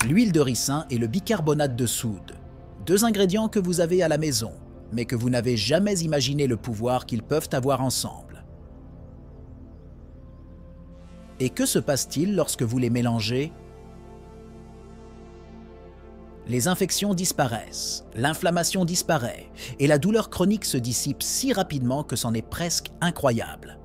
L'huile de ricin et le bicarbonate de soude, deux ingrédients que vous avez à la maison, mais que vous n'avez jamais imaginé le pouvoir qu'ils peuvent avoir ensemble. Et que se passe-t-il lorsque vous les mélangez? Les infections disparaissent, l'inflammation disparaît et la douleur chronique se dissipe si rapidement que c'en est presque incroyable.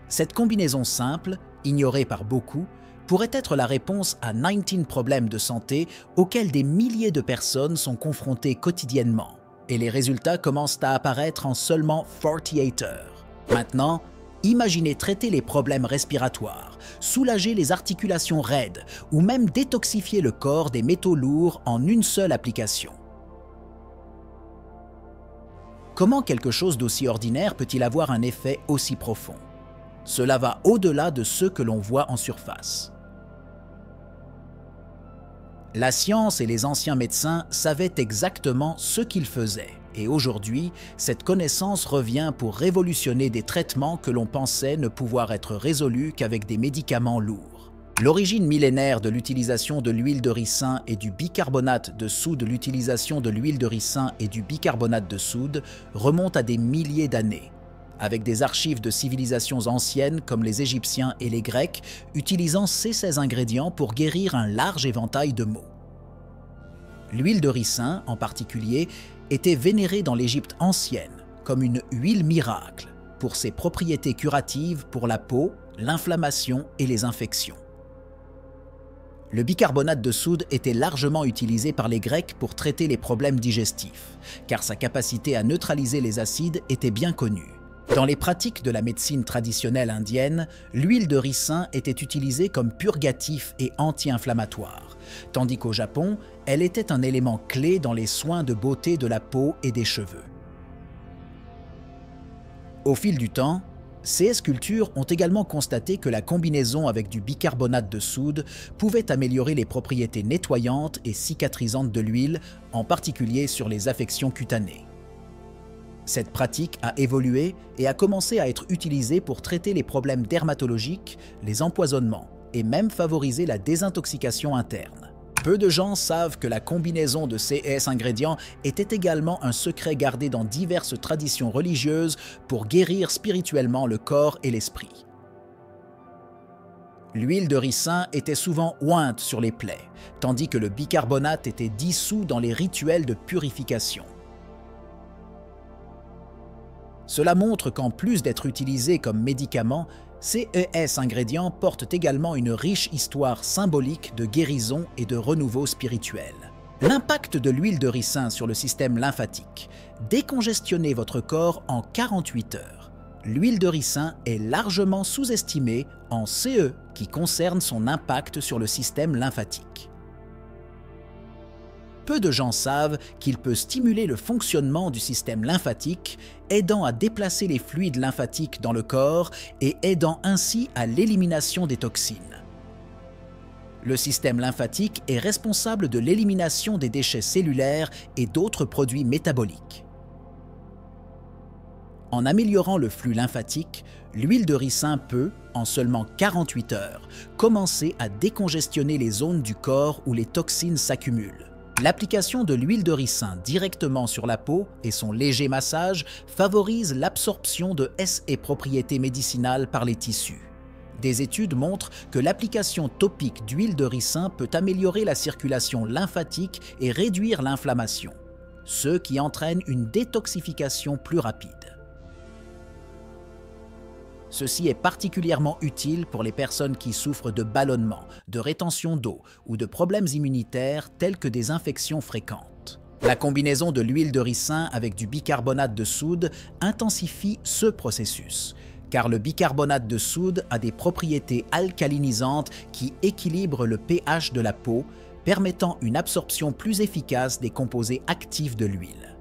Cette combinaison simple, ignorée par beaucoup, pourrait être la réponse à 19 problèmes de santé auxquels des milliers de personnes sont confrontées quotidiennement. Et les résultats commencent à apparaître en seulement 48 heures. Maintenant, imaginez traiter les problèmes respiratoires, soulager les articulations raides ou même détoxifier le corps des métaux lourds en une seule application. Comment quelque chose d'aussi ordinaire peut-il avoir un effet aussi profond? Cela va au-delà de ce que l'on voit en surface. La science et les anciens médecins savaient exactement ce qu'ils faisaient. Et aujourd'hui, cette connaissance revient pour révolutionner des traitements que l'on pensait ne pouvoir être résolus qu'avec des médicaments lourds. L'origine millénaire de l'utilisation de l'huile de ricin et du bicarbonate de soude remonte à des milliers d'années, avec des archives de civilisations anciennes comme les Égyptiens et les Grecs utilisant ces ingrédients pour guérir un large éventail de maux. L'huile de ricin, en particulier, était vénérée dans l'Égypte ancienne comme une huile miracle pour ses propriétés curatives pour la peau, l'inflammation et les infections. Le bicarbonate de soude était largement utilisé par les Grecs pour traiter les problèmes digestifs, car sa capacité à neutraliser les acides était bien connue. Dans les pratiques de la médecine traditionnelle indienne, l'huile de ricin était utilisée comme purgatif et anti-inflammatoire, tandis qu'au Japon, elle était un élément clé dans les soins de beauté de la peau et des cheveux. Au fil du temps, CS Culture ont également constaté que la combinaison avec du bicarbonate de soude pouvait améliorer les propriétés nettoyantes et cicatrisantes de l'huile, en particulier sur les affections cutanées. Cette pratique a évolué et a commencé à être utilisée pour traiter les problèmes dermatologiques, les empoisonnements et même favoriser la désintoxication interne. Peu de gens savent que la combinaison de ces ingrédients était également un secret gardé dans diverses traditions religieuses pour guérir spirituellement le corps et l'esprit. L'huile de ricin était souvent ointe sur les plaies, tandis que le bicarbonate était dissous dans les rituels de purification. Cela montre qu'en plus d'être utilisés comme médicaments, ces ingrédients portent également une riche histoire symbolique de guérison et de renouveau spirituel. L'impact de l'huile de ricin sur le système lymphatique. Décongestionnez votre corps en 48 heures. L'huile de ricin est largement sous-estimée en CE qui concerne son impact sur le système lymphatique. Peu de gens savent qu'il peut stimuler le fonctionnement du système lymphatique, aidant à déplacer les fluides lymphatiques dans le corps et aidant ainsi à l'élimination des toxines. Le système lymphatique est responsable de l'élimination des déchets cellulaires et d'autres produits métaboliques. En améliorant le flux lymphatique, l'huile de ricin peut, en seulement 48 heures, commencer à décongestionner les zones du corps où les toxines s'accumulent. L'application de l'huile de ricin directement sur la peau et son léger massage favorisent l'absorption de ces propriétés médicinales par les tissus. Des études montrent que l'application topique d'huile de ricin peut améliorer la circulation lymphatique et réduire l'inflammation, ce qui entraîne une détoxification plus rapide. Ceci est particulièrement utile pour les personnes qui souffrent de ballonnements, de rétention d'eau ou de problèmes immunitaires tels que des infections fréquentes. La combinaison de l'huile de ricin avec du bicarbonate de soude intensifie ce processus, car le bicarbonate de soude a des propriétés alcalinisantes qui équilibrent le pH de la peau, permettant une absorption plus efficace des composés actifs de l'huile.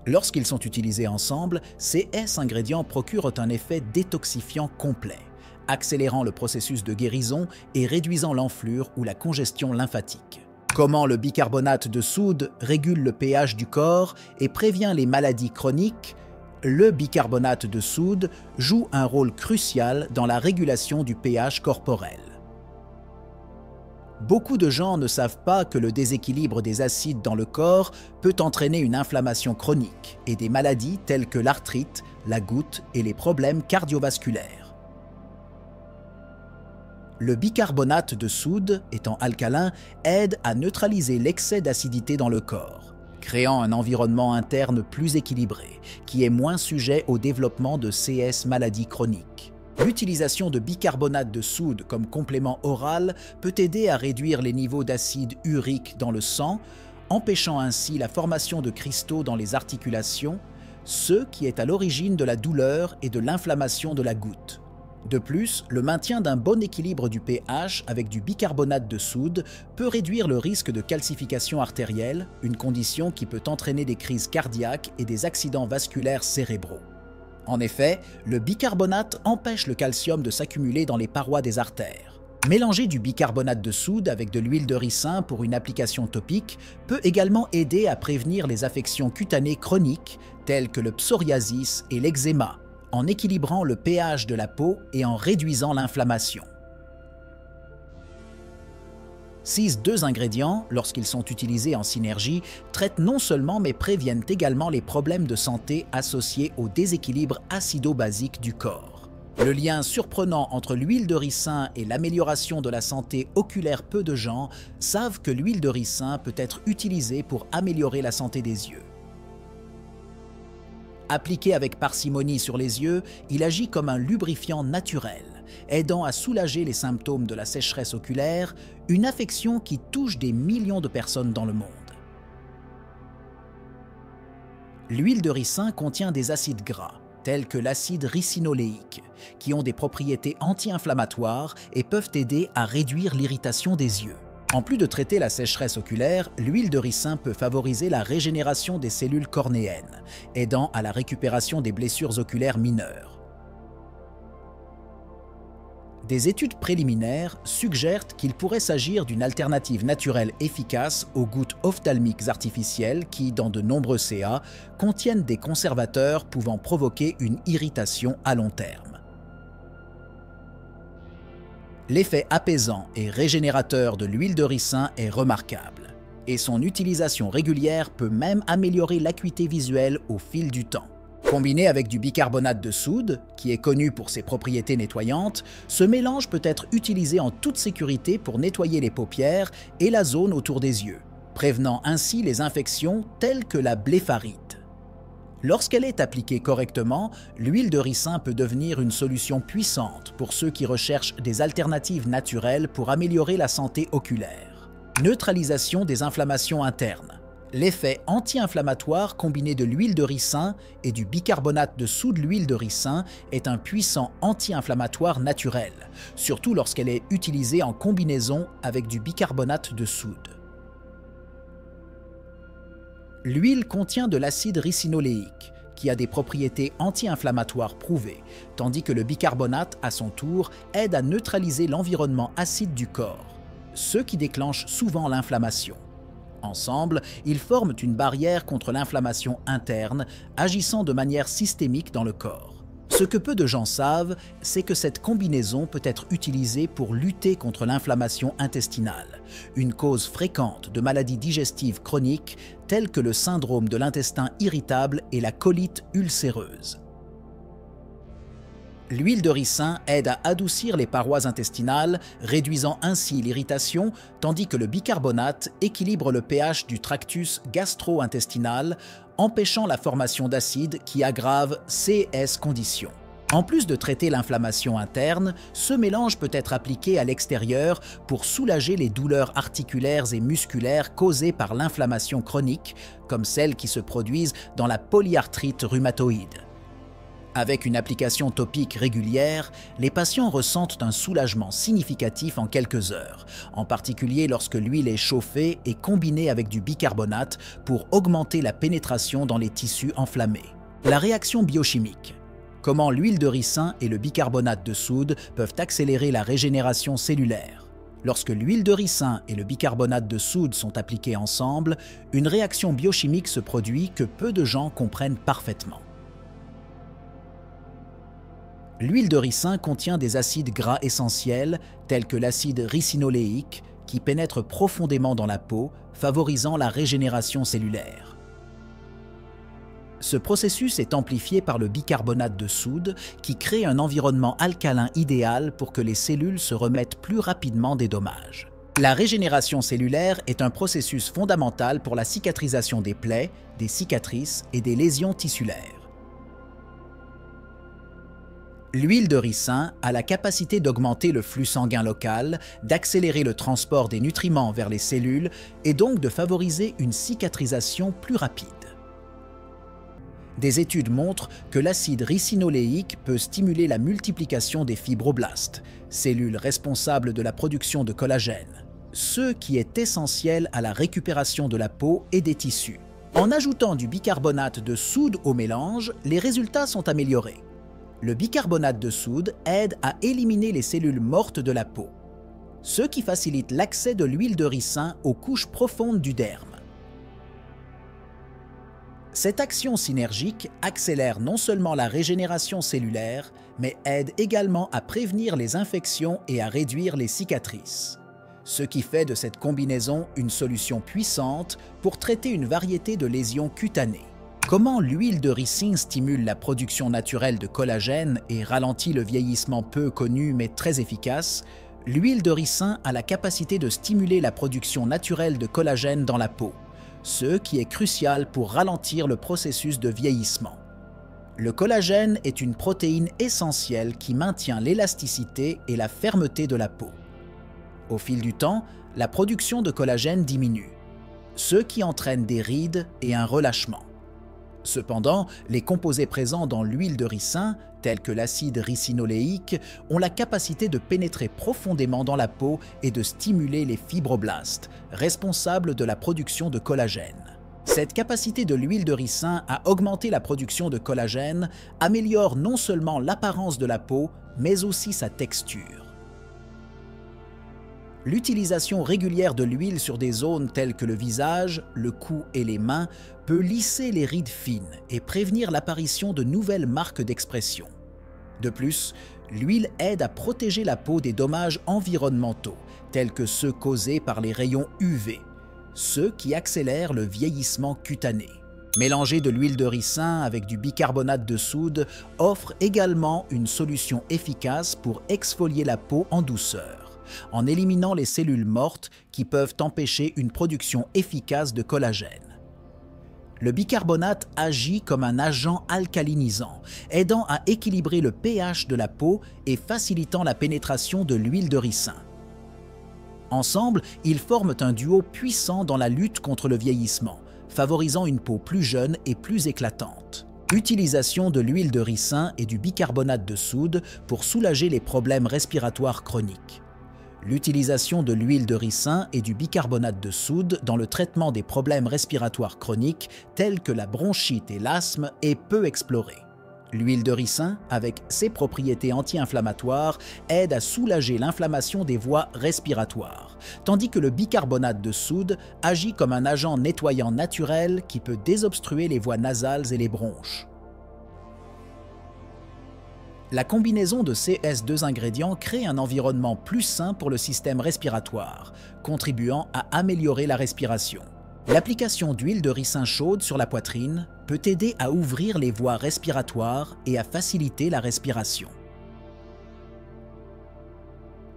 Lorsqu'ils sont utilisés ensemble, ces ingrédients procurent un effet détoxifiant complet, accélérant le processus de guérison et réduisant l'enflure ou la congestion lymphatique. Comment le bicarbonate de soude régule le pH du corps et prévient les maladies chroniques? Le bicarbonate de soude joue un rôle crucial dans la régulation du pH corporel. Beaucoup de gens ne savent pas que le déséquilibre des acides dans le corps peut entraîner une inflammation chronique et des maladies telles que l'arthrite, la goutte et les problèmes cardiovasculaires. Le bicarbonate de soude, étant alcalin, aide à neutraliser l'excès d'acidité dans le corps, créant un environnement interne plus équilibré, qui est moins sujet au développement de CS maladies chroniques. L'utilisation de bicarbonate de soude comme complément oral peut aider à réduire les niveaux d'acide urique dans le sang, empêchant ainsi la formation de cristaux dans les articulations, ce qui est à l'origine de la douleur et de l'inflammation de la goutte. De plus, le maintien d'un bon équilibre du pH avec du bicarbonate de soude peut réduire le risque de calcification artérielle, une condition qui peut entraîner des crises cardiaques et des accidents vasculaires cérébraux. En effet, le bicarbonate empêche le calcium de s'accumuler dans les parois des artères. Mélanger du bicarbonate de soude avec de l'huile de ricin pour une application topique peut également aider à prévenir les affections cutanées chroniques telles que le psoriasis et l'eczéma, en équilibrant le pH de la peau et en réduisant l'inflammation. Ces deux ingrédients, lorsqu'ils sont utilisés en synergie, traitent non seulement mais préviennent également les problèmes de santé associés au déséquilibre acido-basique du corps. Le lien surprenant entre l'huile de ricin et l'amélioration de la santé oculaire. Peu de gens savent que l'huile de ricin peut être utilisée pour améliorer la santé des yeux. Appliqué avec parcimonie sur les yeux, il agit comme un lubrifiant naturel, aidant à soulager les symptômes de la sécheresse oculaire, une affection qui touche des millions de personnes dans le monde. L'huile de ricin contient des acides gras, tels que l'acide ricinoléique, qui ont des propriétés anti-inflammatoires et peuvent aider à réduire l'irritation des yeux. En plus de traiter la sécheresse oculaire, l'huile de ricin peut favoriser la régénération des cellules cornéennes, aidant à la récupération des blessures oculaires mineures. Des études préliminaires suggèrent qu'il pourrait s'agir d'une alternative naturelle efficace aux gouttes ophtalmiques artificielles qui, dans de nombreux CA, contiennent des conservateurs pouvant provoquer une irritation à long terme. L'effet apaisant et régénérateur de l'huile de ricin est remarquable, et son utilisation régulière peut même améliorer l'acuité visuelle au fil du temps. Combiné avec du bicarbonate de soude, qui est connu pour ses propriétés nettoyantes, ce mélange peut être utilisé en toute sécurité pour nettoyer les paupières et la zone autour des yeux, prévenant ainsi les infections telles que la blépharite. Lorsqu'elle est appliquée correctement, l'huile de ricin peut devenir une solution puissante pour ceux qui recherchent des alternatives naturelles pour améliorer la santé oculaire. Neutralisation des inflammations internes. L'effet anti-inflammatoire combiné de l'huile de ricin et du bicarbonate de soude. L'huile de ricin est un puissant anti-inflammatoire naturel, surtout lorsqu'elle est utilisée en combinaison avec du bicarbonate de soude. L'huile contient de l'acide ricinoléique, qui a des propriétés anti-inflammatoires prouvées, tandis que le bicarbonate, à son tour, aide à neutraliser l'environnement acide du corps, ce qui déclenche souvent l'inflammation. Ensemble, ils forment une barrière contre l'inflammation interne, agissant de manière systémique dans le corps. Ce que peu de gens savent, c'est que cette combinaison peut être utilisée pour lutter contre l'inflammation intestinale, une cause fréquente de maladies digestives chroniques telles que le syndrome de l'intestin irritable et la colite ulcéreuse. L'huile de ricin aide à adoucir les parois intestinales, réduisant ainsi l'irritation, tandis que le bicarbonate équilibre le pH du tractus gastro-intestinal, empêchant la formation d'acides qui aggravent CS conditions. En plus de traiter l'inflammation interne, ce mélange peut être appliqué à l'extérieur pour soulager les douleurs articulaires et musculaires causées par l'inflammation chronique, comme celles qui se produisent dans la polyarthrite rhumatoïde. Avec une application topique régulière, les patients ressentent un soulagement significatif en quelques heures, en particulier lorsque l'huile est chauffée et combinée avec du bicarbonate pour augmenter la pénétration dans les tissus enflammés. La réaction biochimique. Comment l'huile de ricin et le bicarbonate de soude peuvent accélérer la régénération cellulaire. Lorsque l'huile de ricin et le bicarbonate de soude sont appliqués ensemble, une réaction biochimique se produit que peu de gens comprennent parfaitement. L'huile de ricin contient des acides gras essentiels tels que l'acide ricinoléique qui pénètre profondément dans la peau, favorisant la régénération cellulaire. Ce processus est amplifié par le bicarbonate de soude qui crée un environnement alcalin idéal pour que les cellules se remettent plus rapidement des dommages. La régénération cellulaire est un processus fondamental pour la cicatrisation des plaies, des cicatrices et des lésions tissulaires. L'huile de ricin a la capacité d'augmenter le flux sanguin local, d'accélérer le transport des nutriments vers les cellules et donc de favoriser une cicatrisation plus rapide. Des études montrent que l'acide ricinoléique peut stimuler la multiplication des fibroblastes, cellules responsables de la production de collagène, ce qui est essentiel à la récupération de la peau et des tissus. En ajoutant du bicarbonate de soude au mélange, les résultats sont améliorés. Le bicarbonate de soude aide à éliminer les cellules mortes de la peau, ce qui facilite l'accès de l'huile de ricin aux couches profondes du derme. Cette action synergique accélère non seulement la régénération cellulaire, mais aide également à prévenir les infections et à réduire les cicatrices, ce qui fait de cette combinaison une solution puissante pour traiter une variété de lésions cutanées. Comment l'huile de ricin stimule la production naturelle de collagène et ralentit le vieillissement peu connu mais très efficace? L'huile de ricin a la capacité de stimuler la production naturelle de collagène dans la peau, ce qui est crucial pour ralentir le processus de vieillissement. Le collagène est une protéine essentielle qui maintient l'élasticité et la fermeté de la peau. Au fil du temps, la production de collagène diminue, ce qui entraîne des rides et un relâchement. Cependant, les composés présents dans l'huile de ricin, tels que l'acide ricinoléique, ont la capacité de pénétrer profondément dans la peau et de stimuler les fibroblastes, responsables de la production de collagène. Cette capacité de l'huile de ricin à augmenter la production de collagène améliore non seulement l'apparence de la peau, mais aussi sa texture. L'utilisation régulière de l'huile sur des zones telles que le visage, le cou et les mains peut lisser les rides fines et prévenir l'apparition de nouvelles marques d'expression. De plus, l'huile aide à protéger la peau des dommages environnementaux, tels que ceux causés par les rayons UV, ceux qui accélèrent le vieillissement cutané. Mélanger de l'huile de ricin avec du bicarbonate de soude offre également une solution efficace pour exfolier la peau en douceur, en éliminant les cellules mortes qui peuvent empêcher une production efficace de collagène. Le bicarbonate agit comme un agent alcalinisant, aidant à équilibrer le pH de la peau et facilitant la pénétration de l'huile de ricin. Ensemble, ils forment un duo puissant dans la lutte contre le vieillissement, favorisant une peau plus jeune et plus éclatante. Utilisation de l'huile de ricin et du bicarbonate de soude pour soulager les problèmes respiratoires chroniques. L'utilisation de l'huile de ricin et du bicarbonate de soude dans le traitement des problèmes respiratoires chroniques tels que la bronchite et l'asthme est peu explorée. L'huile de ricin, avec ses propriétés anti-inflammatoires, aide à soulager l'inflammation des voies respiratoires, tandis que le bicarbonate de soude agit comme un agent nettoyant naturel qui peut désobstruer les voies nasales et les bronches. La combinaison de ces deux ingrédients crée un environnement plus sain pour le système respiratoire, contribuant à améliorer la respiration. L'application d'huile de ricin chaude sur la poitrine peut aider à ouvrir les voies respiratoires et à faciliter la respiration.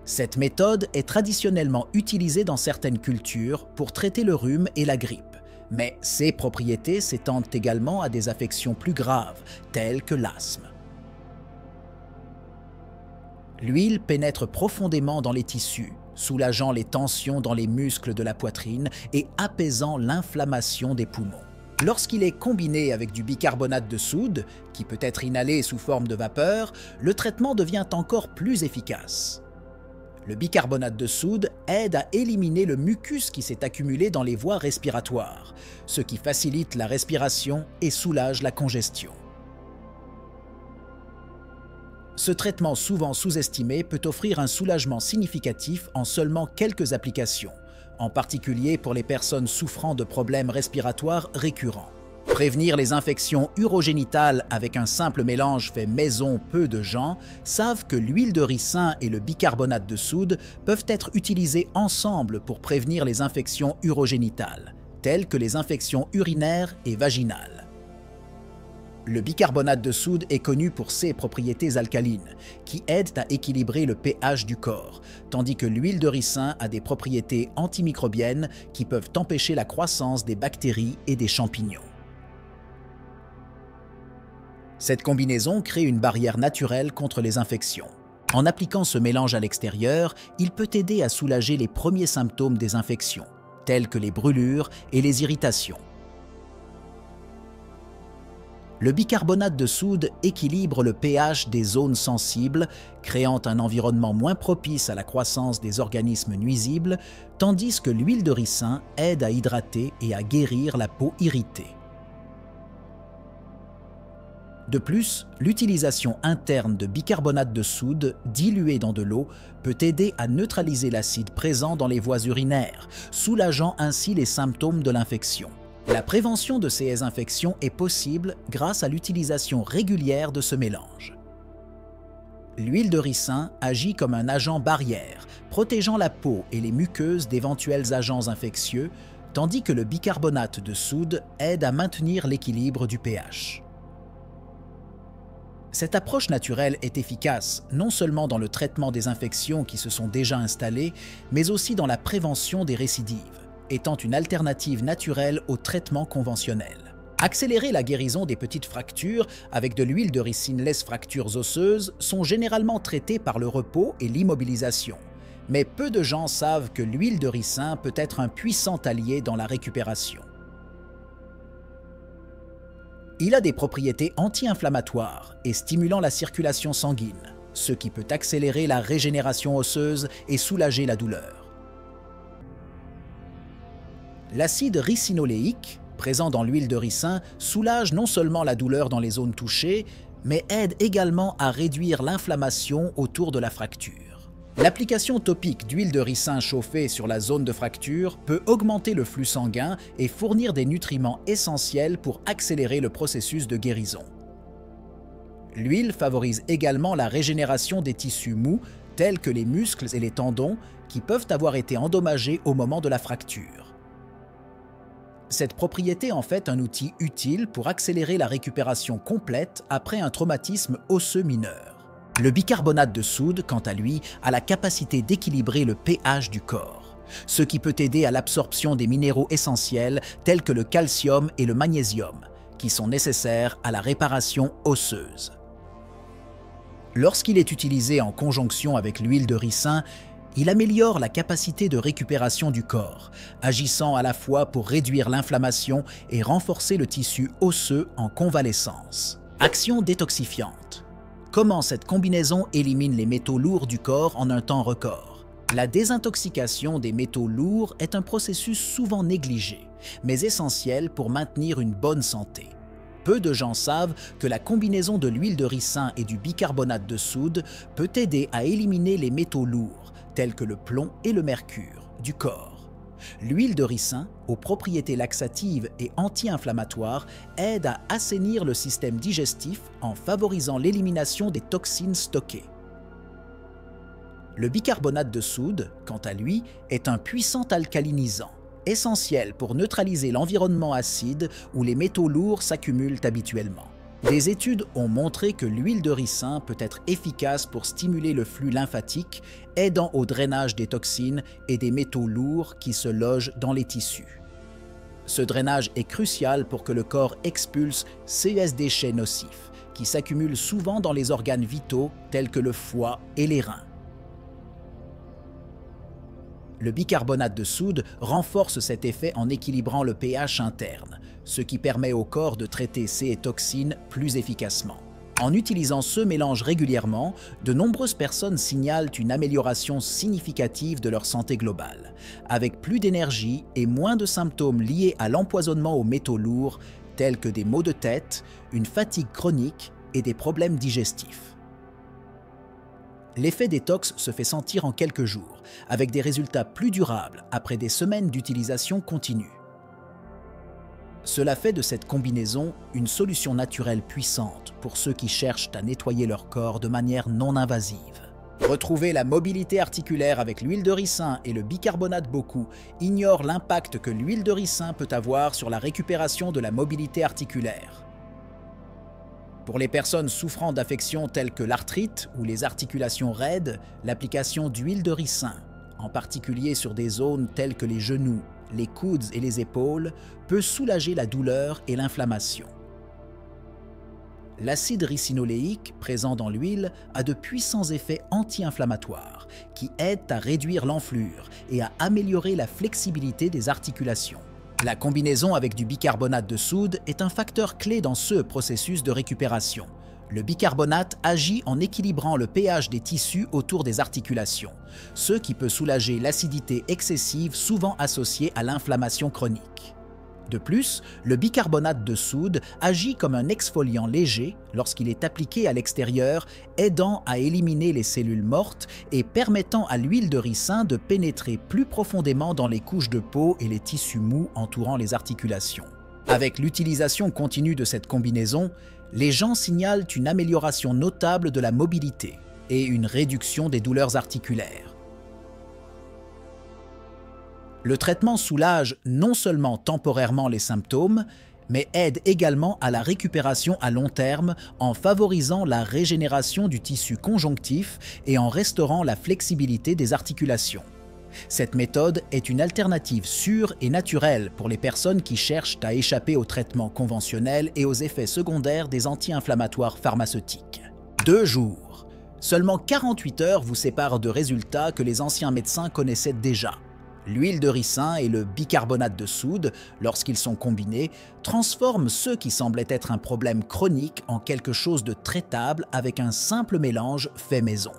Cette méthode est traditionnellement utilisée dans certaines cultures pour traiter le rhume et la grippe, mais ses propriétés s'étendent également à des affections plus graves, telles que l'asthme. L'huile pénètre profondément dans les tissus, soulageant les tensions dans les muscles de la poitrine et apaisant l'inflammation des poumons. Lorsqu'il est combiné avec du bicarbonate de soude, qui peut être inhalé sous forme de vapeur, le traitement devient encore plus efficace. Le bicarbonate de soude aide à éliminer le mucus qui s'est accumulé dans les voies respiratoires, ce qui facilite la respiration et soulage la congestion. Ce traitement souvent sous-estimé peut offrir un soulagement significatif en seulement quelques applications, en particulier pour les personnes souffrant de problèmes respiratoires récurrents. Prévenir les infections urogénitales avec un simple mélange fait maison, peu de gens savent que l'huile de ricin et le bicarbonate de soude peuvent être utilisés ensemble pour prévenir les infections urogénitales, telles que les infections urinaires et vaginales. Le bicarbonate de soude est connu pour ses propriétés alcalines, qui aident à équilibrer le pH du corps, tandis que l'huile de ricin a des propriétés antimicrobiennes qui peuvent empêcher la croissance des bactéries et des champignons. Cette combinaison crée une barrière naturelle contre les infections. En appliquant ce mélange à l'extérieur, il peut aider à soulager les premiers symptômes des infections, tels que les brûlures et les irritations. Le bicarbonate de soude équilibre le pH des zones sensibles, créant un environnement moins propice à la croissance des organismes nuisibles, tandis que l'huile de ricin aide à hydrater et à guérir la peau irritée. De plus, l'utilisation interne de bicarbonate de soude dilué dans de l'eau peut aider à neutraliser l'acide présent dans les voies urinaires, soulageant ainsi les symptômes de l'infection. La prévention de ces infections est possible grâce à l'utilisation régulière de ce mélange. L'huile de ricin agit comme un agent barrière, protégeant la peau et les muqueuses d'éventuels agents infectieux, tandis que le bicarbonate de soude aide à maintenir l'équilibre du pH. Cette approche naturelle est efficace non seulement dans le traitement des infections qui se sont déjà installées, mais aussi dans la prévention des récidives, étant une alternative naturelle au traitement conventionnel. Accélérer la guérison des petites fractures avec de l'huile de ricine, les fractures osseuses sont généralement traitées par le repos et l'immobilisation. Mais peu de gens savent que l'huile de ricin peut être un puissant allié dans la récupération. Il a des propriétés anti-inflammatoires et stimulant la circulation sanguine, ce qui peut accélérer la régénération osseuse et soulager la douleur. L'acide ricinoléique, présent dans l'huile de ricin, soulage non seulement la douleur dans les zones touchées, mais aide également à réduire l'inflammation autour de la fracture. L'application topique d'huile de ricin chauffée sur la zone de fracture peut augmenter le flux sanguin et fournir des nutriments essentiels pour accélérer le processus de guérison. L'huile favorise également la régénération des tissus mous, tels que les muscles et les tendons, qui peuvent avoir été endommagés au moment de la fracture. Cette propriété est en fait un outil utile pour accélérer la récupération complète après un traumatisme osseux mineur. Le bicarbonate de soude, quant à lui, a la capacité d'équilibrer le pH du corps, ce qui peut aider à l'absorption des minéraux essentiels tels que le calcium et le magnésium, qui sont nécessaires à la réparation osseuse. Lorsqu'il est utilisé en conjonction avec l'huile de ricin, il améliore la capacité de récupération du corps, agissant à la fois pour réduire l'inflammation et renforcer le tissu osseux en convalescence. Action détoxifiante. Comment cette combinaison élimine les métaux lourds du corps en un temps record? La désintoxication des métaux lourds est un processus souvent négligé, mais essentiel pour maintenir une bonne santé. Peu de gens savent que la combinaison de l'huile de ricin et du bicarbonate de soude peut aider à éliminer les métaux lourds, tels que le plomb et le mercure, du corps. L'huile de ricin, aux propriétés laxatives et anti-inflammatoires, aide à assainir le système digestif en favorisant l'élimination des toxines stockées. Le bicarbonate de soude, quant à lui, est un puissant alcalinisant, essentiel pour neutraliser l'environnement acide où les métaux lourds s'accumulent habituellement. Des études ont montré que l'huile de ricin peut être efficace pour stimuler le flux lymphatique, aidant au drainage des toxines et des métaux lourds qui se logent dans les tissus. Ce drainage est crucial pour que le corps expulse ces déchets nocifs, qui s'accumulent souvent dans les organes vitaux tels que le foie et les reins. Le bicarbonate de soude renforce cet effet en équilibrant le pH interne, ce qui permet au corps de traiter ces toxines plus efficacement. En utilisant ce mélange régulièrement, de nombreuses personnes signalent une amélioration significative de leur santé globale, avec plus d'énergie et moins de symptômes liés à l'empoisonnement aux métaux lourds, tels que des maux de tête, une fatigue chronique et des problèmes digestifs. L'effet détox se fait sentir en quelques jours, avec des résultats plus durables après des semaines d'utilisation continue. Cela fait de cette combinaison une solution naturelle puissante pour ceux qui cherchent à nettoyer leur corps de manière non invasive. Retrouver la mobilité articulaire avec l'huile de ricin et le bicarbonate Boku ignore l'impact que l'huile de ricin peut avoir sur la récupération de la mobilité articulaire. Pour les personnes souffrant d'affections telles que l'arthrite ou les articulations raides, l'application d'huile de ricin, en particulier sur des zones telles que les genoux, les coudes et les épaules, peut soulager la douleur et l'inflammation. L'acide ricinoléique présent dans l'huile a de puissants effets anti-inflammatoires qui aident à réduire l'enflure et à améliorer la flexibilité des articulations. La combinaison avec du bicarbonate de soude est un facteur clé dans ce processus de récupération. Le bicarbonate agit en équilibrant le pH des tissus autour des articulations, ce qui peut soulager l'acidité excessive souvent associée à l'inflammation chronique. De plus, le bicarbonate de soude agit comme un exfoliant léger lorsqu'il est appliqué à l'extérieur, aidant à éliminer les cellules mortes et permettant à l'huile de ricin de pénétrer plus profondément dans les couches de peau et les tissus mous entourant les articulations. Avec l'utilisation continue de cette combinaison, les gens signalent une amélioration notable de la mobilité et une réduction des douleurs articulaires. Le traitement soulage non seulement temporairement les symptômes, mais aide également à la récupération à long terme en favorisant la régénération du tissu conjonctif et en restaurant la flexibilité des articulations. Cette méthode est une alternative sûre et naturelle pour les personnes qui cherchent à échapper aux traitements conventionnels et aux effets secondaires des anti-inflammatoires pharmaceutiques. 2 jours. Seulement 48 heures vous séparent de résultats que les anciens médecins connaissaient déjà. L'huile de ricin et le bicarbonate de soude, lorsqu'ils sont combinés, transforment ce qui semblait être un problème chronique en quelque chose de traitable avec un simple mélange fait maison.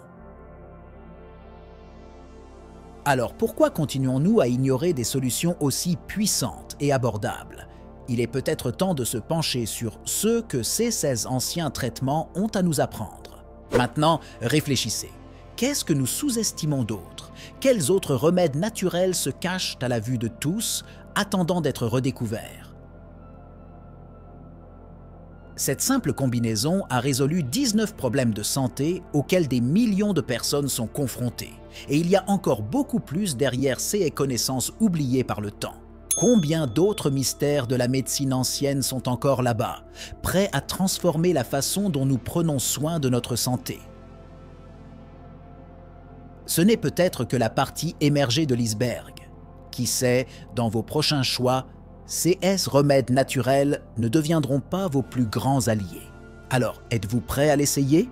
Alors pourquoi continuons-nous à ignorer des solutions aussi puissantes et abordables? Il est peut-être temps de se pencher sur ce que ces 16 anciens traitements ont à nous apprendre. Maintenant, réfléchissez. Qu'est-ce que nous sous-estimons d'autre? Quels autres remèdes naturels se cachent à la vue de tous, attendant d'être redécouverts? Cette simple combinaison a résolu 19 problèmes de santé auxquels des millions de personnes sont confrontées. Et il y a encore beaucoup plus derrière ces connaissances oubliées par le temps. Combien d'autres mystères de la médecine ancienne sont encore là-bas, prêts à transformer la façon dont nous prenons soin de notre santé? Ce n'est peut-être que la partie émergée de l'iceberg. Qui sait, dans vos prochains choix, ces remèdes naturels ne deviendront pas vos plus grands alliés. Alors, êtes-vous prêt à l'essayer ?